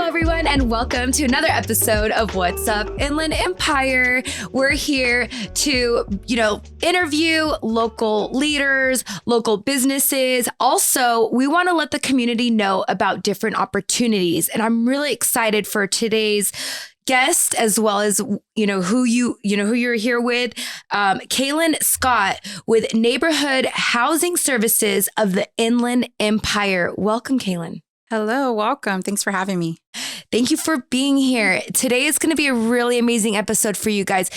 everyone, and welcome to another episode of What's Up Inland Empire. We're here to, interview local leaders, local businesses. Also, we want to let the community know about different opportunities. And I'm really excited for today's guest, as well as who you're here with, Kailin Scott with Neighborhood Housing Services of the Inland Empire. Welcome, Kailin. Hello, welcome. Thanks for having me. Thank you for being here. Today is going to be a really amazing episode for you guys.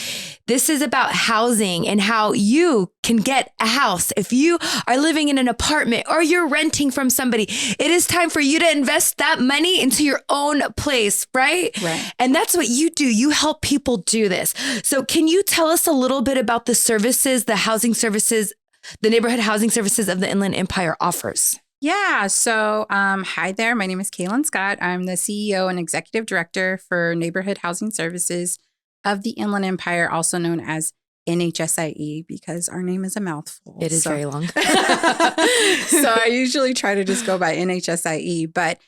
This is about housing and how you can get a house. If you are living in an apartment or you're renting from somebody, it is time for you to invest that money into your own place, right? Right. And that's what you do. You help people do this. So can you tell us a little bit about the services, the housing services, the neighborhood housing services of the Inland Empire offers? Yeah. So, hi there. My name is Kailin Scott. I'm the CEO and Executive Director for Neighborhood Housing Services of the Inland Empire, also known as NHSIE, because our name is a mouthful. It is very long. So I usually try to just go by NHSIE. But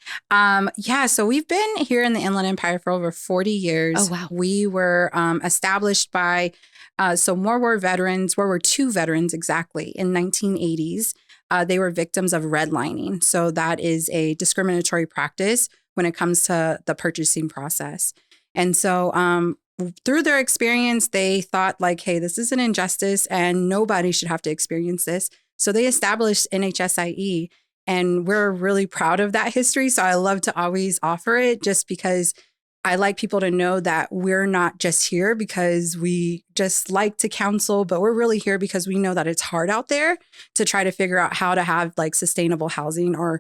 so we've been here in the Inland Empire for over 40 years. Oh, wow. We were established by World War II veterans exactly in 1980s. They were victims of redlining. So that is a discriminatory practice when it comes to the purchasing process. And so through their experience, they thought like, hey, this is an injustice and nobody should have to experience this. So they established NHSIE, and we're really proud of that history. So I love to always offer it just because I like people to know that we're not just here because we just like to counsel, but we're really here because we know that it's hard out there to try to figure out how to have like sustainable housing or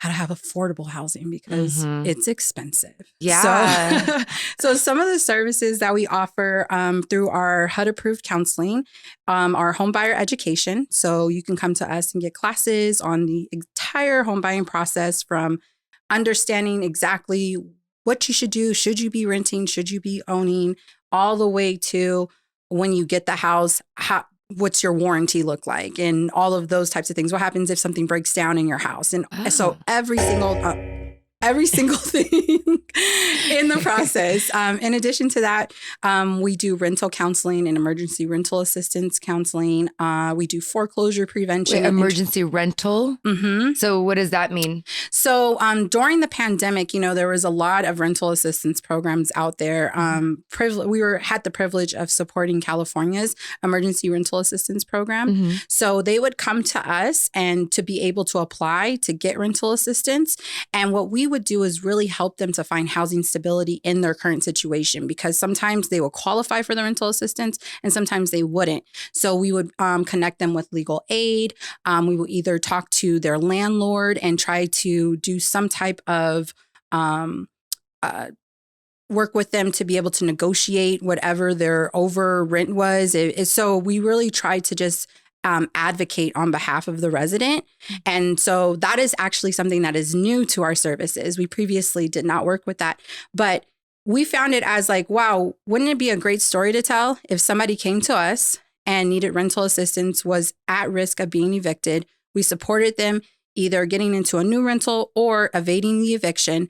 how to have affordable housing because it's expensive. Yeah. So some of the services that we offer through our HUD-approved counseling are home buyer education. So you can come to us and get classes on the entire home buying process, from understanding exactly what you should do. Should you be renting? Should you be owning? All the way to when you get the house, what's your warranty look like? And all of those types of things. What happens if something breaks down in your house? And so every single thing in the process. In addition to that, we do rental counseling and emergency rental assistance counseling. We do foreclosure prevention. Wait, emergency rental? Mm-hmm. So what does that mean? So during the pandemic, there was a lot of rental assistance programs out there. We had the privilege of supporting California's emergency rental assistance program. Mm-hmm. So they would come to us and to be able to apply to get rental assistance. And what we would do is really help them to find housing stability in their current situation, because sometimes they will qualify for the rental assistance and sometimes they wouldn't. So we would connect them with legal aid. We will either talk to their landlord and try to do some type of work with them to be able to negotiate whatever their over rent was. So we really tried to just advocate on behalf of the resident. And so that is actually something that is new to our services. We previously did not work with that, but we found it as like, wow, wouldn't it be a great story to tell if somebody came to us and needed rental assistance, was at risk of being evicted? We supported them either getting into a new rental or evading the eviction,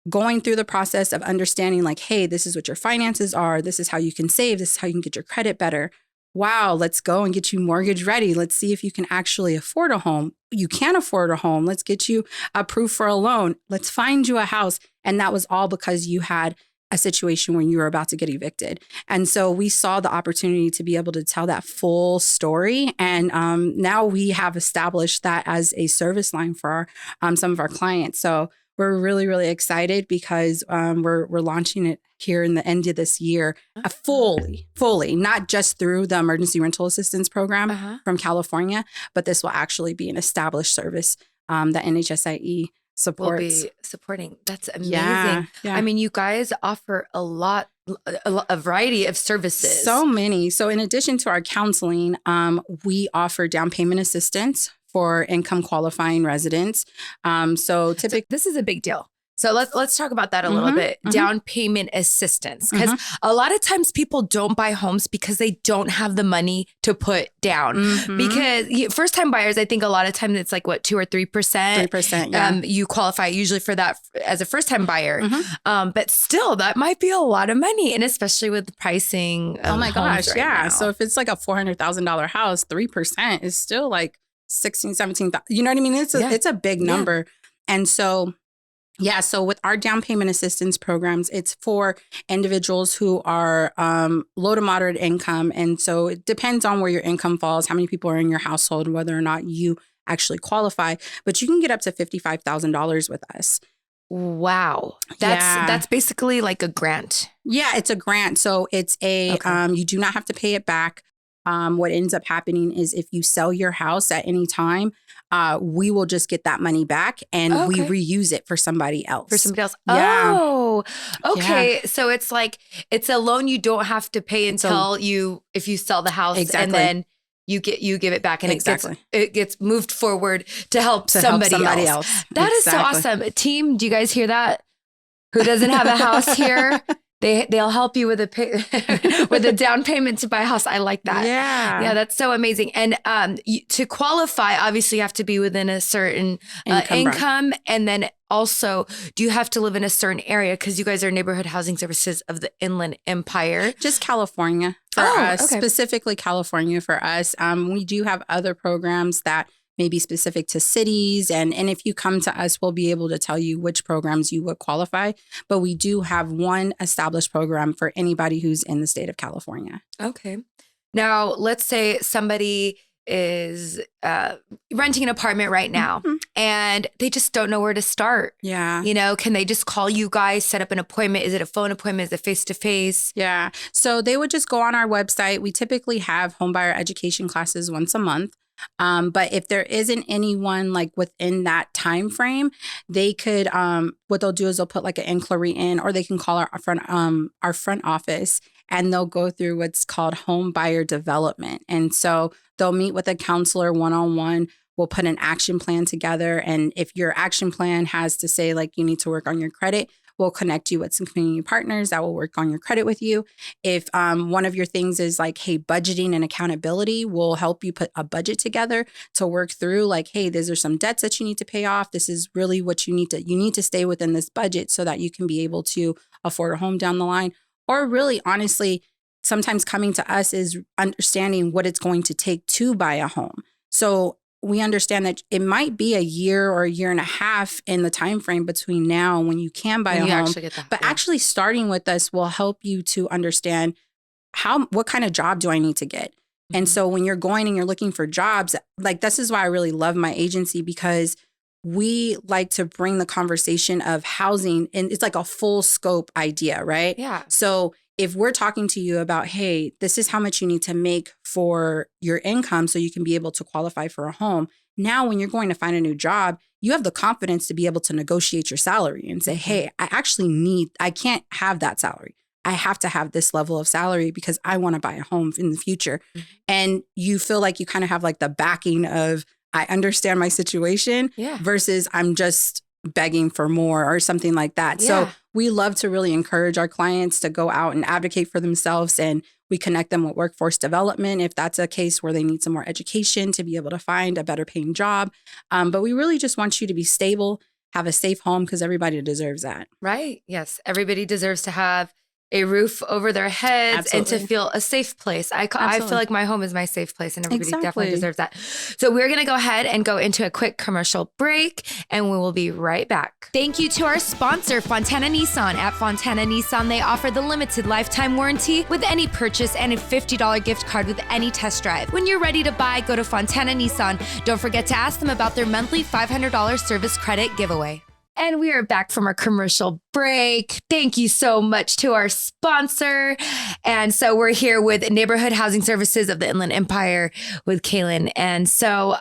going through the process of understanding like, hey, this is what your finances are. This is how you can save. This is how you can get your credit better. Wow, let's go and get you mortgage ready. Let's see if you can actually afford a home. You can afford a home. Let's get you approved for a loan. Let's find you a house. And that was all because you had a situation where you were about to get evicted. And so we saw the opportunity to be able to tell that full story. And now we have established that as a service line for some of our clients. So we're really, really excited because we're launching it here in the end of this year, fully, not just through the emergency rental assistance program from California, but this will actually be an established service that NHSIE supports. Will be supporting. That's amazing. Yeah. I mean, you guys offer a variety of services. So many. So in addition to our counseling, we offer down payment assistance for income qualifying residents. So typically, this is a big deal. So let's talk about that a little bit. Down payment assistance, because a lot of times people don't buy homes because they don't have the money to put down. Because first time buyers, I think a lot of times it's like what, 2 or 3%. 3%. Yeah. You qualify usually for that as a first time buyer, but still that might be a lot of money, and especially with the pricing. Of oh my gosh, right yeah. now. So if it's like a $400,000 house, 3% is still like 16, 17,000. You know what I mean? It's a big number, and so. Yeah. So with our down payment assistance programs, it's for individuals who are low to moderate income. And so it depends on where your income falls, how many people are in your household, whether or not you actually qualify. But you can get up to $55,000 with us. Wow. That's basically like a grant. Yeah, it's a grant. So it's you do not have to pay it back. What ends up happening is if you sell your house at any time, we will just get that money back and we reuse it for somebody else. Yeah. Oh, okay. Yeah. So it's like, it's a loan you don't have to pay until if you sell the house and then you give it back and it gets moved forward to help somebody else. That is so awesome. Team, do you guys hear that? Who doesn't have a house here? They'll help you with a down payment to buy a house. I like that. Yeah, that's so amazing. And to qualify, obviously you have to be within a certain income, and then also, do you have to live in a certain area? Because you guys are neighborhood housing services of the Inland Empire. Just California for us, specifically California for us. We do have other programs that may be specific to cities. And if you come to us, we'll be able to tell you which programs you would qualify. But we do have one established program for anybody who's in the state of California. Okay. Now, let's say somebody is renting an apartment right now and they just don't know where to start. Yeah. You know, can they just call you guys, set up an appointment? Is it a phone appointment? Is it face-to-face? Yeah. So they would just go on our website. We typically have homebuyer education classes once a month. But if there isn't anyone like within that time frame, they could what they'll do is they'll put like an inquiry in, or they can call our front office, and they'll go through what's called home buyer development. And so they'll meet with a counselor one-on-one. We'll put an action plan together. And if your action plan has to say like you need to work on your credit, we'll connect you with some community partners that will work on your credit with you. If one of your things is like, hey, budgeting and accountability, we'll help you put a budget together to work through like, hey, these are some debts that you need to pay off. This is really what you need to stay within this budget so that you can be able to afford a home down the line. Or really, honestly, sometimes coming to us is understanding what it's going to take to buy a home. So we understand that it might be a year or a year and a half in the time frame between now and when you can buy a home. Actually starting with us will help you to understand what kind of job do I need to get? And so when you're going and you're looking for jobs, like this is why I really love my agency, because we like to bring the conversation of housing, and it's like a full scope idea, right? Yeah. So if we're talking to you about, hey, this is how much you need to make for your income so you can be able to qualify for a home. Now, when you're going to find a new job, you have the confidence to be able to negotiate your salary and say, hey, I can't have that salary. I have to have this level of salary because I want to buy a home in the future. And you feel like you kind of have like the backing of, I understand my situation versus I'm just begging for more or something like that. So we love to really encourage our clients to go out and advocate for themselves, and we connect them with workforce development if that's a case where they need some more education to be able to find a better paying job. But we really just want you to be stable, have a safe home, because everybody deserves that. Right. Yes. Everybody deserves to have a roof over their heads and to feel a safe place. I feel like my home is my safe place, and everybody definitely deserves that. So we're going to go ahead and go into a quick commercial break, and we will be right back. Thank you to our sponsor, Fontana Nissan. At Fontana Nissan, they offer the limited lifetime warranty with any purchase and a $50 gift card with any test drive. When you're ready to buy, go to Fontana Nissan. Don't forget to ask them about their monthly $500 service credit giveaway. And we are back from our commercial break. Thank you so much to our sponsor. And so we're here with Neighborhood Housing Services of the Inland Empire with Kailin. And so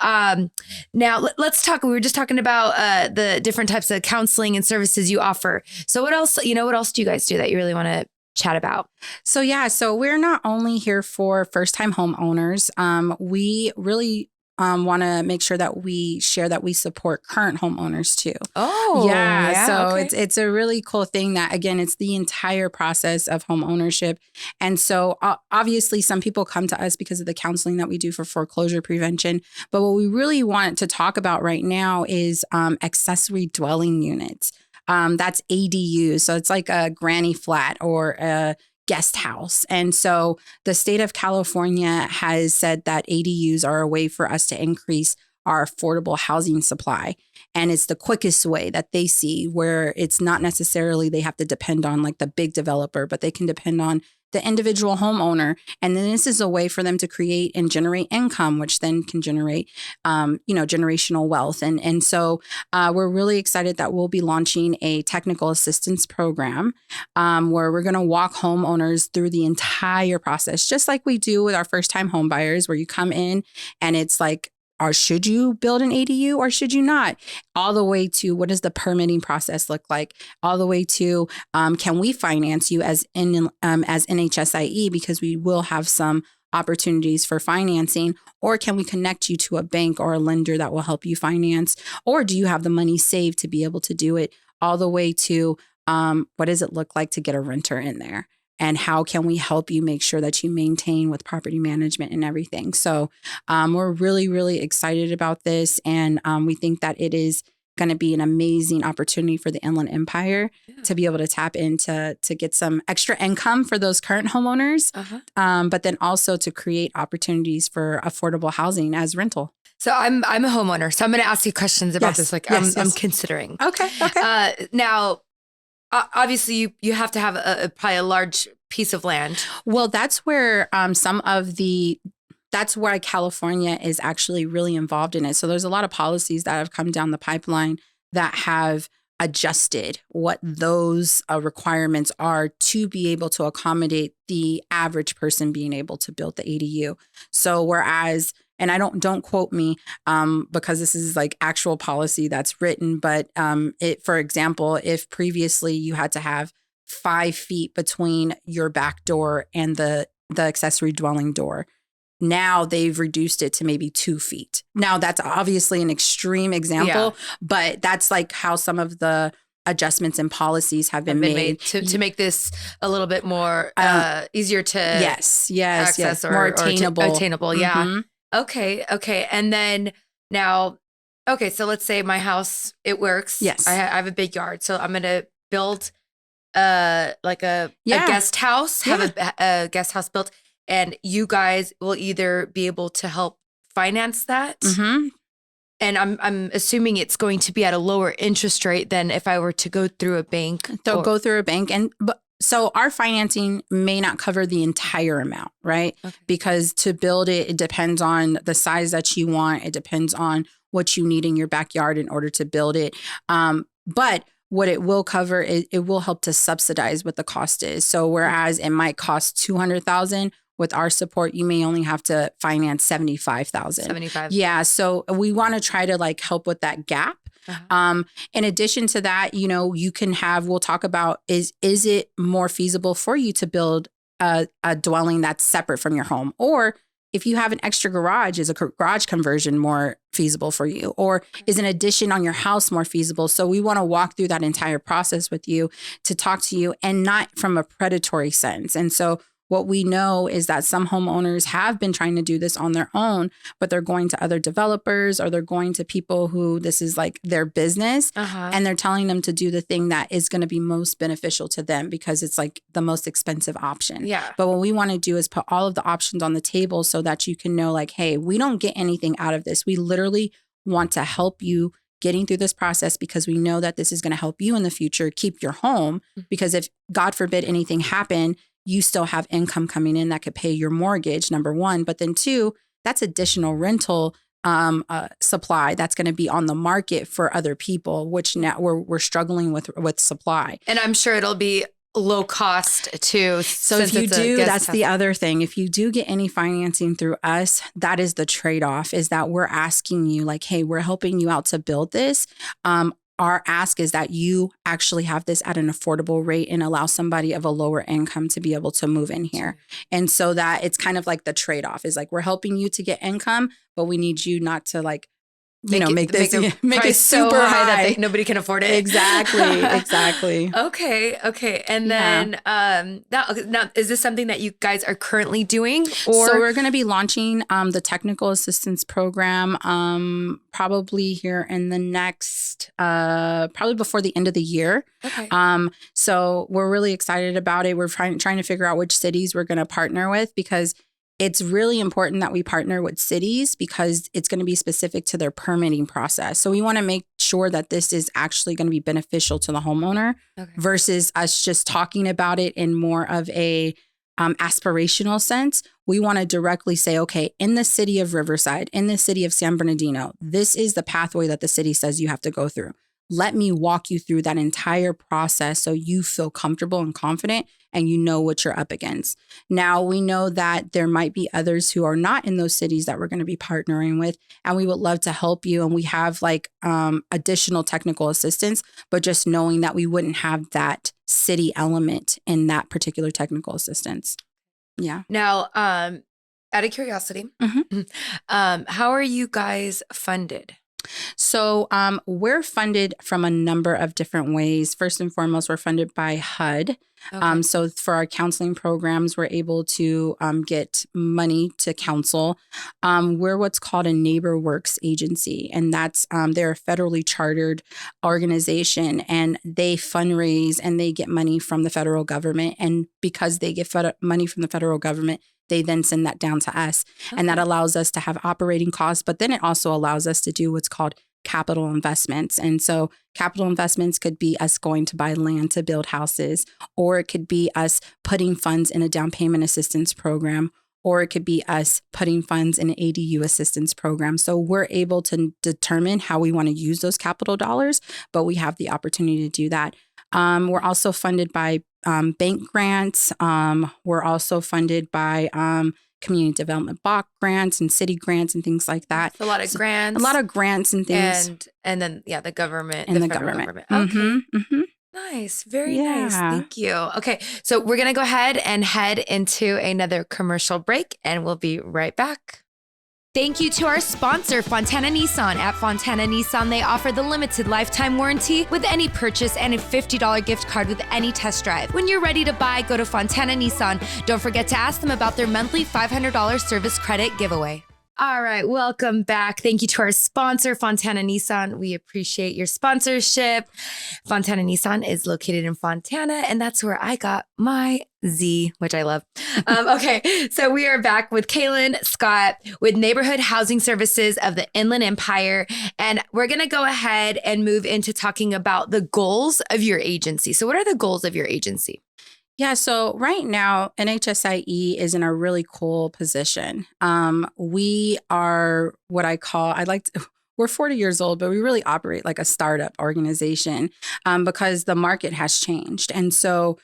now let's talk. We were just talking about the different types of counseling and services you offer. So what else do you guys do that you really want to chat about? So we're not only here for first-time homeowners. We really want to make sure that we share that we support current homeowners too. Oh, yeah. So okay. it's a really cool thing that, again, it's the entire process of home ownership. And so obviously some people come to us because of the counseling that we do for foreclosure prevention. But what we really want to talk about right now is accessory dwelling units. That's ADU. So it's like a granny flat or a guest house. And so the state of California has said that ADUs are a way for us to increase our affordable housing supply. And it's the quickest way that they see, where it's not necessarily they have to depend on like the big developer, but they can depend on the individual homeowner. And then this is a way for them to create and generate income, which then can generate, generational wealth. And so we're really excited that we'll be launching a technical assistance program where we're going to walk homeowners through the entire process, just like we do with our first time home buyers, where you come in and it's like, or should you build an ADU or should you not? All the way to what does the permitting process look like? All the way to can we finance you as NHSIE, because we will have some opportunities for financing, or can we connect you to a bank or a lender that will help you finance? Or do you have the money saved to be able to do it? All the way to what does it look like to get a renter in there? And how can we help you make sure that you maintain with property management and everything? So we're really, really excited about this. And we think that it is going to be an amazing opportunity for the Inland Empire to be able to tap into to get some extra income for those current homeowners, but then also to create opportunities for affordable housing as rental. So I'm a homeowner, so I'm going to ask you questions about this. Like I'm considering. Okay. Now, obviously, you have to have probably a large piece of land. Well, that's where that's why California is actually really involved in it. So there's a lot of policies that have come down the pipeline that have adjusted what those requirements are to be able to accommodate the average person being able to build the ADU. So whereas, and I don't quote me because this is like actual policy that's written, but for example, if previously you had to have 5 feet between your back door and the accessory dwelling door, now they've reduced it to maybe 2 feet. Now that's obviously an extreme example, but that's like how some of the adjustments and policies have been made to make this a little bit more easier to access or more attainable. Yeah. Okay. And then now, so let's say my house, it works. Yes. I have a big yard. So I'm going to build like a guest house, have a guest house built, and you guys will either be able to help finance that. And I'm assuming it's going to be at a lower interest rate than if I were to go through a bank. They'll go through a bank, so our financing may not cover the entire amount, right? Okay. Because to build it, it depends on the size that you want. It depends on what you need in your backyard in order to build it. But what it will cover is it will help to subsidize what the cost is. So whereas it might cost $200,000, with our support, you may only have to finance $75,000. Yeah. So we want to try to like help with that gap. In addition to that, you can we'll talk about is it more feasible for you to build a dwelling that's separate from your home? Or if you have an extra garage, is a garage conversion more feasible for you? Or is an addition on your house more feasible? So we want to walk through that entire process with you to talk to you, and not from a predatory sense. And so what we know is that some homeowners have been trying to do this on their own, but they're going to other developers or they're going to people who this is like their business, and they're telling them to do the thing that is going to be most beneficial to them because it's like the most expensive option. Yeah. But what we want to do is put all of the options on the table so that you can know like, hey, we don't get anything out of this. We literally want to help you getting through this process because we know that this is going to help you in the future keep your home, because if God forbid anything happened, you still have income coming in that could pay your mortgage, number one. But then two, that's additional rental supply that's going to be on the market for other people, which now we're struggling with supply. And I'm sure it'll be low cost too. So if you do, that's the other thing. If you do get any financing through us, that is the trade-off, is that we're asking you like, hey, we're helping you out to build this. our ask is that you actually have this at an affordable rate and allow somebody of a lower income to be able to move in here. And so that it's kind of like the trade-off is like, we're helping you to get income, but we need you not to like, make it super high that nobody can afford it. Exactly. Okay. And then now, is this something that you guys are currently doing? Or so we're going to be launching the technical assistance program probably here in the next probably before the end of the year. Okay. So we're really excited about it. We're trying to figure out which cities we're going to partner with, because it's really important that we partner with cities because it's going to be specific to their permitting process. So we want to make sure that this is actually going to be beneficial to the homeowner versus us just talking about it in more of a aspirational sense. We want to directly say, okay, in the city of Riverside, in the city of San Bernardino, this is the pathway that the city says you have to go through. Let me walk you through that entire process so you feel comfortable and confident and you know what you're up against. Now, we know that there might be others who are not in those cities that we're going to be partnering with, and we would love to help you. And we have like additional technical assistance, but just knowing that we wouldn't have that city element in that particular technical assistance. Yeah. Now, out of curiosity, how are you guys funded? So we're funded from a number of different ways. First and foremost, we're funded by HUD. Okay. So for our counseling programs, we're able to get money to counsel. We're what's called a Neighbor Works agency, and that's they're a federally chartered organization, and they fundraise and they get money from the federal government. And because they get money from the federal government, they then send that down to us. Okay. And that allows us to have operating costs, but then it also allows us to do what's called capital investments. And so capital investments could be us going to buy land to build houses, or it could be us putting funds in a down payment assistance program, or it could be us putting funds in an ADU assistance program. So we're able to determine how we want to use those capital dollars, but we have the opportunity to do that. We're also funded by bank grants. We're also funded by community development block grants and city grants and things like that. A lot of grants. A lot of grants and things. And then, the government. And the government. Okay. Mm-hmm. Nice. Very nice. Thank you. Okay. So we're going to go ahead and head into another commercial break, and we'll be right back. Thank you to our sponsor, Fontana Nissan. At Fontana Nissan, they offer the limited lifetime warranty with any purchase and a $50 gift card with any test drive. When you're ready to buy, go to Fontana Nissan. Don't forget to ask them about their monthly $500 service credit giveaway. All right, welcome back. Thank you to our sponsor, Fontana Nissan. We appreciate your sponsorship. Fontana Nissan is located in Fontana, and that's where I got my Z, which I love. Okay, so we are back with Kailin Scott with Neighborhood Housing Services of the Inland Empire, and we're going to go ahead and move into talking about the goals of your agency. So what are the goals of your agency? Yeah, so right now, NHSIE is in a really cool position. We are what we're 40 years old, but we really operate like a startup organization because the market has changed. And so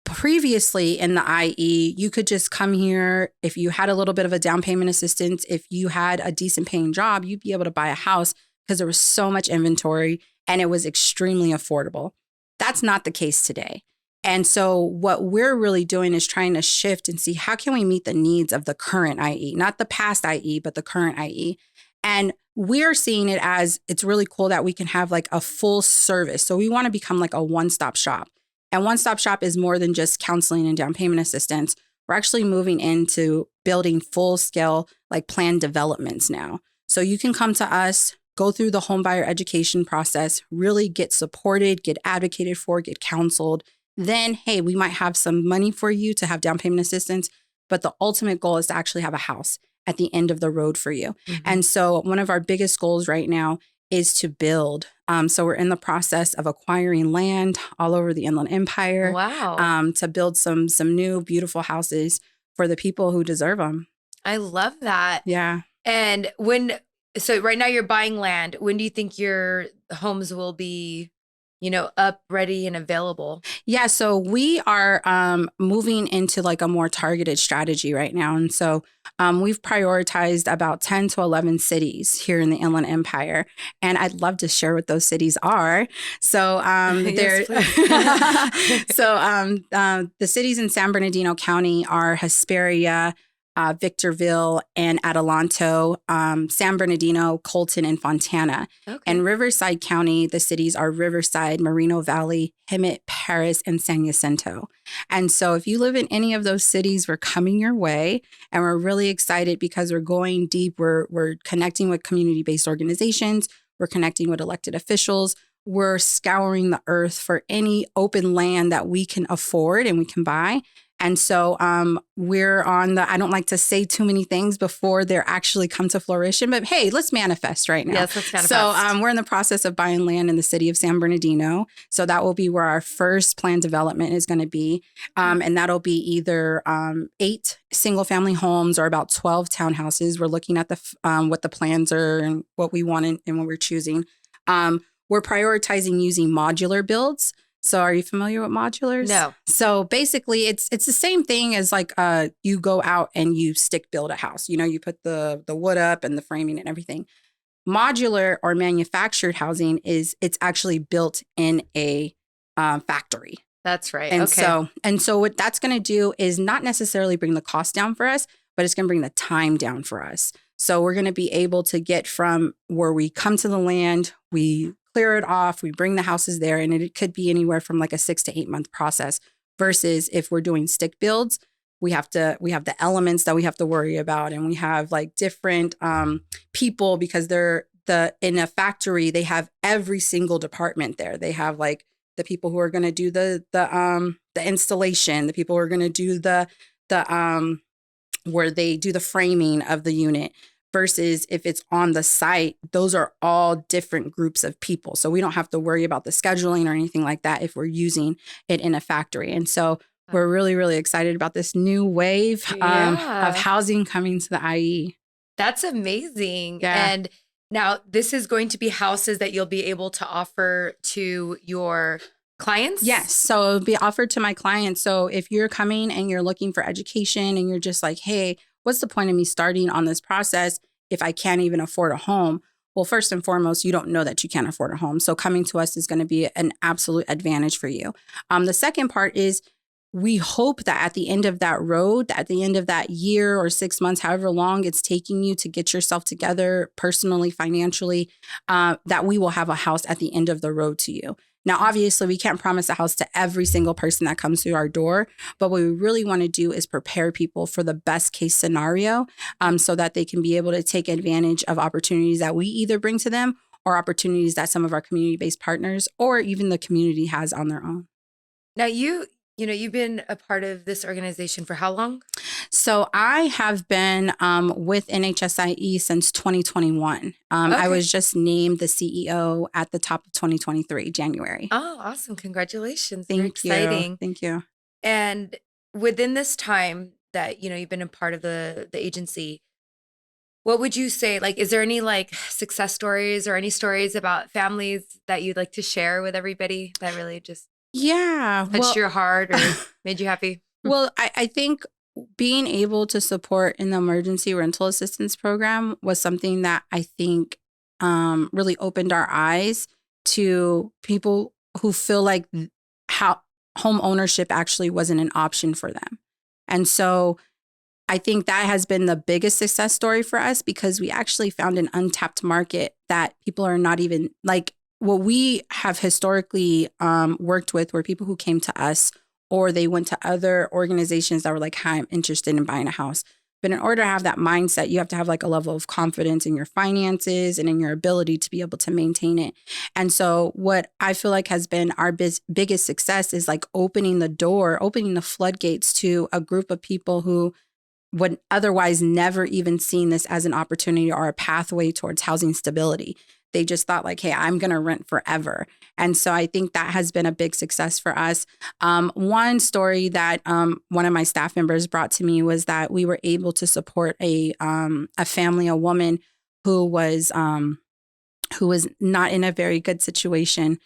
previously in the IE, you could just come here. If you had a little bit of a down payment assistance, if you had a decent paying job, you'd be able to buy a house because there was so much inventory and it was extremely affordable. That's not the case today. And so what we're really doing is trying to shift and see how can we meet the needs of the current IE, not the past IE, but the current IE. And we're seeing it as it's really cool that we can have like a full service. So we want to become like a one-stop shop. And one-stop shop is more than just counseling and down payment assistance. We're actually moving into building full-scale like planned developments now. So you can come to us, go through the home buyer education process, really get supported, get advocated for, get counseled. Then, hey, we might have some money for you to have down payment assistance, but the ultimate goal is to actually have a house at the end of the road for you. Mm-hmm. And so one of our biggest goals right now is to build. So we're in the process of acquiring land all over the Inland Empire. Wow. To build some new beautiful houses for the people who deserve them. I love that. Yeah. And so right now you're buying land. When do you think your homes will be up, ready, and available? Yeah, so we are moving into like a more targeted strategy right now. And so we've prioritized about 10 to 11 cities here in the Inland Empire. And I'd love to share what those cities are. So Yes, the cities in San Bernardino County are Hesperia, Victorville, and Adelanto, San Bernardino, Colton, and Fontana. Okay. And Riverside County, the cities are Riverside, Moreno Valley, Hemet, Paris, and San Jacinto. And so if you live in any of those cities, we're coming your way. And we're really excited because we're going deep. We're connecting with community-based organizations. We're connecting with elected officials. We're scouring the earth for any open land that we can afford and we can buy. And so we're on the, I don't like to say too many things before they're actually come to fruition, but hey, let's manifest right now. Yes, let's manifest. So we're in the process of buying land in the city of San Bernardino. So that will be where our first planned development is going to be. And that'll be either 8 single family homes or about 12 townhouses. We're looking at the what the plans are and what we want and what we're choosing. We're prioritizing using modular builds. So are you familiar with modulars? No. So basically it's the same thing as like you go out and you stick build a house. You put the wood up and the framing and everything. Modular or manufactured housing it's actually built in a factory. That's right. And okay. so what that's going to do is not necessarily bring the cost down for us, but it's going to bring the time down for us. So we're going to be able to get from where we come to the land, we clear it off, we bring the houses there, and it could be anywhere from like a 6 to 8 month process versus if we're doing stick builds, we have the elements that we have to worry about, and we have like different people because in a factory, they have every single department there. They have like the people who are going to do the installation, the people who are going to do the where they do the framing of the unit. Versus if it's on the site, those are all different groups of people. So we don't have to worry about the scheduling or anything like that if we're using it in a factory. And so we're really, really excited about this new wave of housing coming to the IE. That's amazing. Yeah. And now this is going to be houses that you'll be able to offer to your clients? Yes. So it'll be offered to my clients. So if you're coming and you're looking for education and you're just like, hey, what's the point of me starting on this process if I can't even afford a home? Well, first and foremost, you don't know that you can't afford a home. So coming to us is going to be an absolute advantage for you. The second part is we hope that at the end of that road, at the end of that year or 6 months, however long it's taking you to get yourself together personally, financially, that we will have a house at the end of the road to you. Now, obviously, we can't promise a house to every single person that comes through our door, but what we really want to do is prepare people for the best case scenario so that they can be able to take advantage of opportunities that we either bring to them or opportunities that some of our community-based partners or even the community has on their own. Now, you've been a part of this organization for how long? So I have been with NHSIE since 2021. Okay. I was just named the CEO at the top of 2023, January. Oh, awesome. Congratulations. Thank you. Exciting. Thank you. And within this time that, you've been a part of the agency, what would you say, like, is there any like success stories or any stories about families that you'd like to share with everybody that really just touched your heart or made you happy? Well, I think being able to support in the emergency rental assistance program was something that I think really opened our eyes to people who feel like how home ownership actually wasn't an option for them. And so I think that has been the biggest success story for us because we actually found an untapped market that people are not even like what we have historically worked with were people who came to us or they went to other organizations that were like, hi, I'm interested in buying a house. But in order to have that mindset, you have to have like a level of confidence in your finances and in your ability to be able to maintain it. And so what I feel like has been our biggest success is like opening the floodgates to a group of people who would otherwise never even seen this as an opportunity or a pathway towards housing stability. They just thought like, hey, I'm going to rent forever. And so I think that has been a big success for us. One story that one of my staff members brought to me was that we were able to support a family, a woman who was not in a very good situation.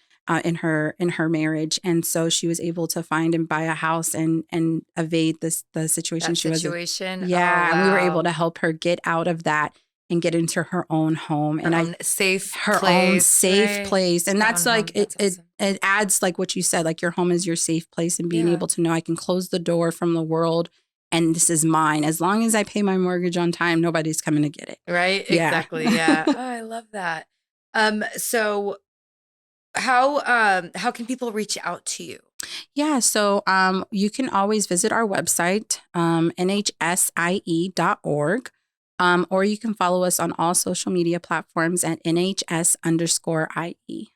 in her marriage, and so she was able to find and buy a house and evade the situation she was in. Yeah, Oh, and we were wow. able to help her get out of that and get into her own home Her own safe place. And that's like awesome. it adds, like what you said, like your home is your safe place, and being able to know I can close the door from the world and this is mine. As long as I pay my mortgage on time, nobody's coming to get it. Right? Yeah. Exactly. Yeah. Oh, I love that. So how can people reach out to you? Yeah, so you can always visit our website, NHSIE.org, or you can follow us on all social media platforms at NHS_IE.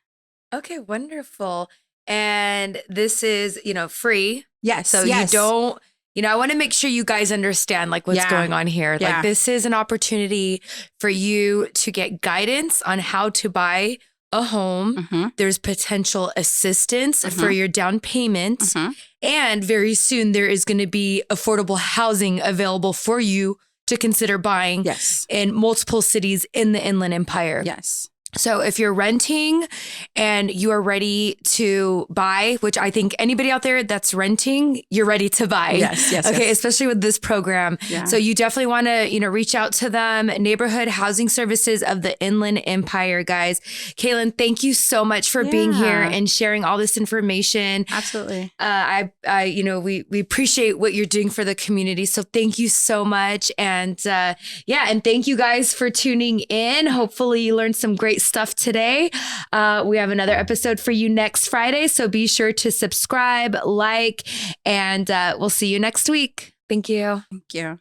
Okay, wonderful. And this is, free. Yes. So you don't, I want to make sure you guys understand like what's going on here. Yeah. Like this is an opportunity for you to get guidance on how to buy a home. Mm-hmm. There's potential assistance for your down payment. Mm-hmm. And very soon there is going to be affordable housing available for you to consider buying in multiple cities in the Inland Empire. Yes. So if you're renting and you are ready to buy, which I think anybody out there that's renting, you're ready to buy. Yes. Okay, especially with this program. Yeah. So you definitely want to, reach out to them. Neighborhood Housing Services of the Inland Empire, guys. Kailin, thank you so much for being here and sharing all this information. Absolutely. We appreciate what you're doing for the community. So thank you so much. And and thank you guys for tuning in. Hopefully you learned some great stuff today. We have another episode for you next Friday. So be sure to subscribe, like, and we'll see you next week. Thank you. Thank you.